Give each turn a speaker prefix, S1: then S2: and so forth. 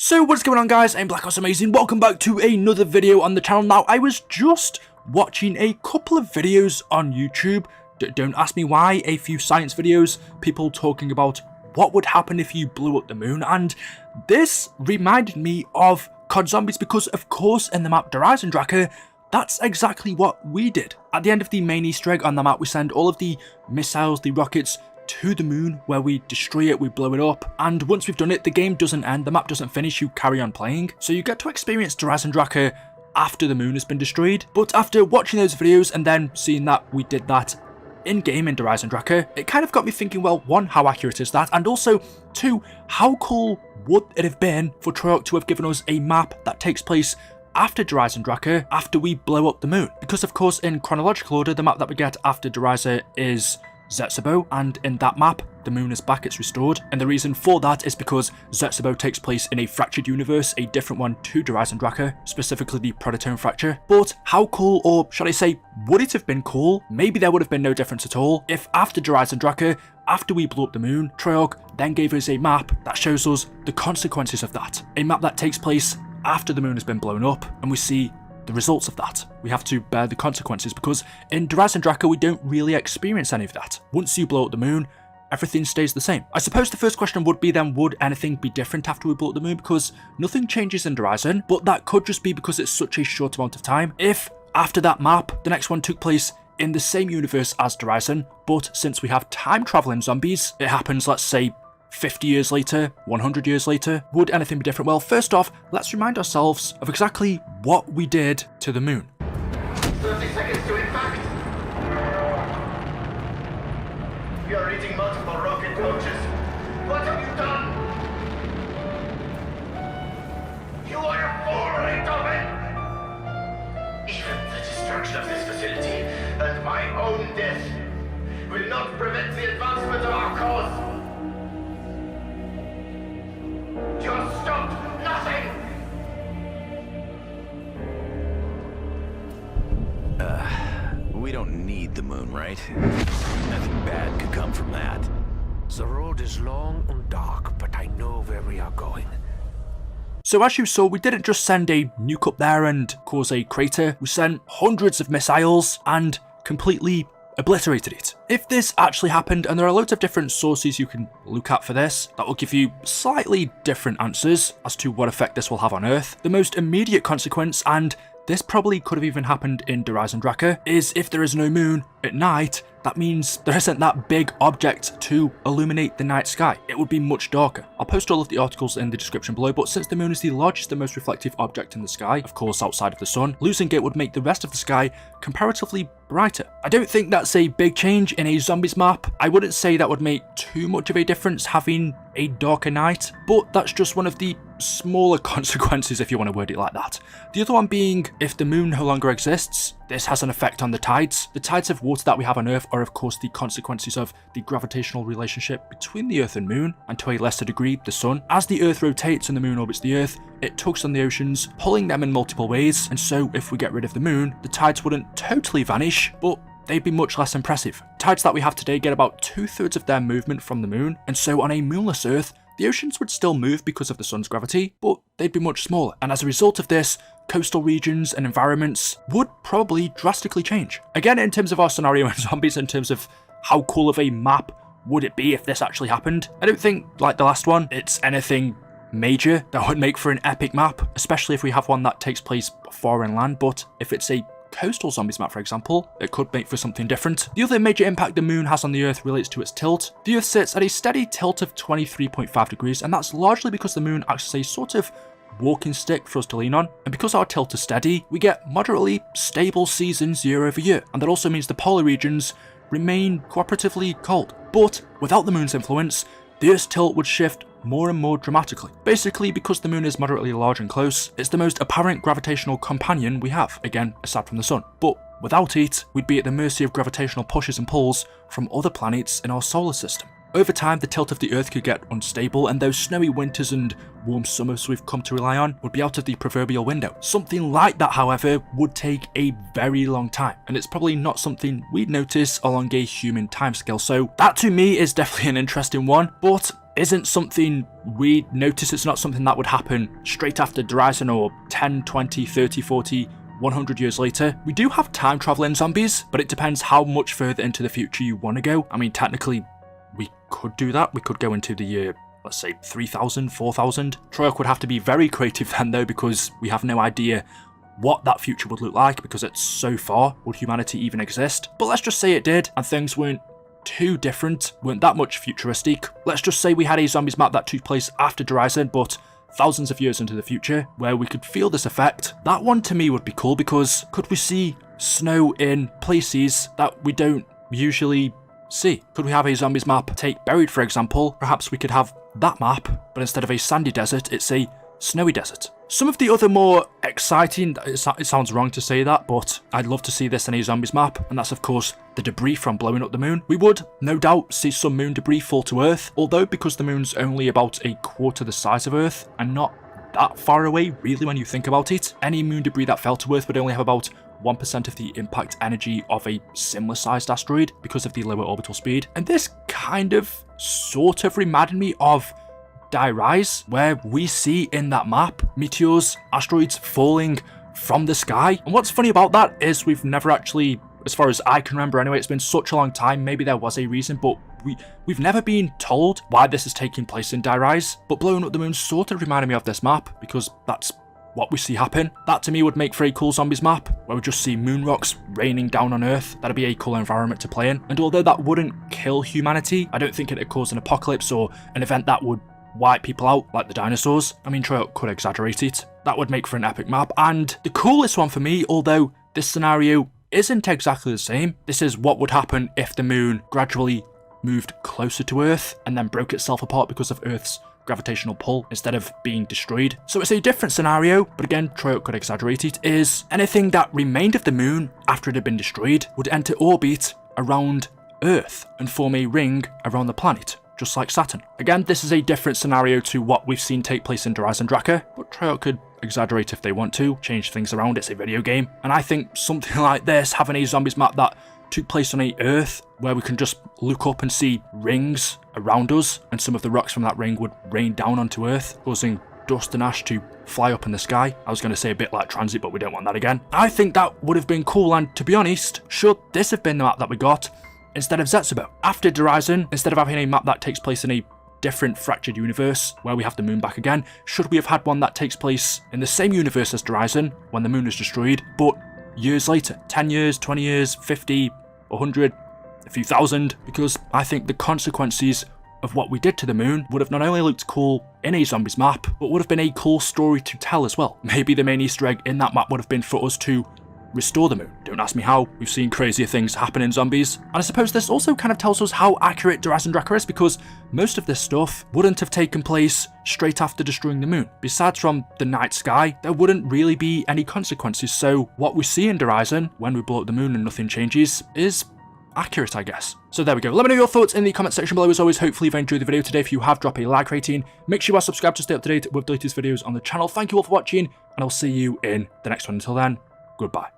S1: So what's going on, guys? I'm Black Amazing. Welcome back to another video on the channel. Now, I was just watching a couple of videos on YouTube. Don't ask me why. A few science videos, people talking about what would happen if you blew up the moon, and this reminded me of COD Zombies because, of course, in the map Horizon Tracker, that's exactly what we did. At the end of the main Easter egg on the map, we send all of the missiles, the rockets, to the moon, where we destroy it, we blow it up, and once we've done it, the game doesn't end, the map doesn't finish, you carry on playing. So you get to experience Horizon Tracker after the moon has been destroyed. But after watching those videos and then seeing that we did that in-game in Horizon Tracker, it kind of got me thinking, well, one, how accurate is that? And also, two, how cool would it have been for Treyarch to have given us a map that takes place after Horizon Tracker, after we blow up the moon? Because of course, in chronological order, the map that we get after Horizon is Zetsubo, and in that map, the moon is back, it's restored, and the reason for that is because Zetsubo takes place in a fractured universe, a different one to Horizon Tracker, specifically the Prototype fracture. But how cool, or should I say, would it have been cool? Maybe there would have been no difference at all if after Horizon Tracker, after we blew up the moon, Treyarch then gave us a map that shows us the consequences of that. A map that takes place after the moon has been blown up, and we see the results of that. We have to bear the consequences because in Horizon Tracker we don't really experience any of that. Once you blow up the moon, everything stays the same. I suppose the first question would be then, would anything be different after we blow up the moon? Because nothing changes in Horizon, but that could just be because it's such a short amount of time. If after that map, the next one took place in the same universe as Horizon, but since we have time traveling zombies, it happens, let's say, 50 years later, 100 years later, would anything be different? Well, first off, let's remind ourselves of exactly what we did to the moon.
S2: 30 seconds to impact. We are reaching multiple rocket launches. What have you done? You are a fool, Beethoven! Even the destruction of this facility and my own death will not prevent the advancement of our cause. You have stopped nothing!
S3: We don't need the moon, right? Nothing bad could come from that.
S4: The road is long and dark, but I know where we are going.
S1: So as you saw, we didn't just send a nuke up there and cause a crater, we sent hundreds of missiles and completely obliterated it. If this actually happened, and there are loads of different sources you can look at for this, that will give you slightly different answers as to what effect this will have on Earth. The most immediate consequence, and this probably could have even happened in Horizon Tracker, is if there is no moon at night, that means there isn't that big object to illuminate the night sky. It would be much darker. I'll post all of the articles in the description below, but since the moon is the largest and most reflective object in the sky, of course outside of the sun, losing it would make the rest of the sky comparatively brighter. I don't think that's a big change in a zombies map. I wouldn't say that would make too much of a difference having a darker night, but that's just one of the smaller consequences if you want to word it like that. The other one being, if the moon no longer exists, this has an effect on the tides. The tides of water that we have on Earth are of course the consequences of the gravitational relationship between the Earth and moon, and to a lesser degree the sun. As the Earth rotates and the moon orbits the Earth, it tugs on the oceans, pulling them in multiple ways, and so if we get rid of the moon, the tides wouldn't totally vanish, but they'd be much less impressive. Tides that we have today get about 2/3 of their movement from the moon, and so on a moonless Earth, the oceans would still move because of the sun's gravity, but they'd be much smaller. And as a result of this, coastal regions and environments would probably drastically change. Again, in terms of our scenario in zombies, in terms of how cool of a map would it be if this actually happened, I don't think, like the last one, it's anything major that would make for an epic map, especially if we have one that takes place far inland. But if it's a coastal zombies map, for example, it could make for something different. The other major impact the moon has on the Earth relates to its tilt. The Earth sits at a steady tilt of 23.5 degrees, and that's largely because the moon acts as a sort of walking stick for us to lean on, and because our tilt is steady, we get moderately stable seasons year over year, and that also means the polar regions remain cooperatively cold. But without the moon's influence, the Earth's tilt would shift more and more dramatically. Basically, because the moon is moderately large and close, it's the most apparent gravitational companion we have, again, aside from the sun. But without it, we'd be at the mercy of gravitational pushes and pulls from other planets in our solar system. Over time, the tilt of the Earth could get unstable, and those snowy winters and warm summers we've come to rely on would be out of the proverbial window. Something like that, however, would take a very long time, and it's probably not something we'd notice along a human timescale, so that to me is definitely an interesting one. But isn't something we notice. It's not something that would happen straight after Horizon or 10, 20, 30, 40, 100 years later. We do have time traveling zombies, but it depends how much further into the future you want to go. I mean, technically, we could do that. We could go into the year, let's say 3000, 4000. Treyarch would have to be very creative then though, because we have no idea what that future would look like, because it's so far. Would humanity even exist? But let's just say it did, and things weren't too different, weren't that much futuristic. Let's just say we had a zombies map that took place after Horizon, but thousands of years into the future, where we could feel this effect. That one to me would be cool, because could we see snow in places that we don't usually see? Could we have a zombies map, take Buried for example? Perhaps we could have that map, but instead of a sandy desert, it's a snowy desert. Some of the other more exciting, it sounds wrong to say that, but I'd love to see this in a zombies map, and that's of course the debris from blowing up the moon. We would no doubt see some moon debris fall to Earth, although because the moon's only about a quarter the size of Earth and not that far away really when you think about it, any moon debris that fell to Earth would only have about 1% of the impact energy of a similar sized asteroid because of the lower orbital speed. And this kind of sort of reminded me of Die Rise, where we see in that map meteors, asteroids falling from the sky. And what's funny about that is we've never actually, as far as I can remember anyway, it's been such a long time, maybe there was a reason, but we've never been told why this is taking place in Die Rise. But blowing up the moon sort of reminded me of this map, because that's what we see happen. That to me would make for a cool zombies map, where we just see moon rocks raining down on Earth. That'd be a cool environment to play in. And although that wouldn't kill humanity, I don't think it'd cause an apocalypse or an event that would wipe people out like the dinosaurs. I mean, Treyarch could exaggerate it. That would make for an epic map. And the coolest one for me, although this scenario isn't exactly the same, this is what would happen if the moon gradually moved closer to Earth and then broke itself apart because of Earth's gravitational pull instead of being destroyed. So it's a different scenario, but again, Treyarch could exaggerate it, is anything that remained of the moon after it had been destroyed would enter orbit around Earth and form a ring around the planet, just like Saturn. Again, this is a different scenario to what we've seen take place in Horizon Draka, but Treyarch could exaggerate if they want to, change things around, it's a video game. And I think something like this, having a zombies map that took place on a Earth, where we can just look up and see rings around us, and some of the rocks from that ring would rain down onto Earth, causing dust and ash to fly up in the sky. I was going to say a bit like Transit, but we don't want that again. I think that would have been cool, and to be honest, should this have been the map that we got instead of Zetsubo? After Horizon, instead of having a map that takes place in a different fractured universe where we have the moon back again, should we have had one that takes place in the same universe as Horizon when the moon is destroyed, but years later, 10 years, 20 years, 50, 100, a few thousand? Because I think the consequences of what we did to the moon would have not only looked cool in a zombies map, but would have been a cool story to tell as well. Maybe the main Easter egg in that map would have been for us to restore the moon. Don't ask me how, we've seen crazier things happen in zombies. And I suppose this also kind of tells us how accurate Horizon Draka is, because most of this stuff wouldn't have taken place straight after destroying the moon. Besides from the night sky, there wouldn't really be any consequences, so what we see in Horizon, when we blow up the moon and nothing changes, is accurate, I guess. So there we go. Let me know your thoughts in the comment section below. As always, hopefully you've enjoyed the video today. If you have, drop a like rating. Make sure you are subscribed to stay up to date with the latest videos on the channel. Thank you all for watching, and I'll see you in the next one. Until then, goodbye.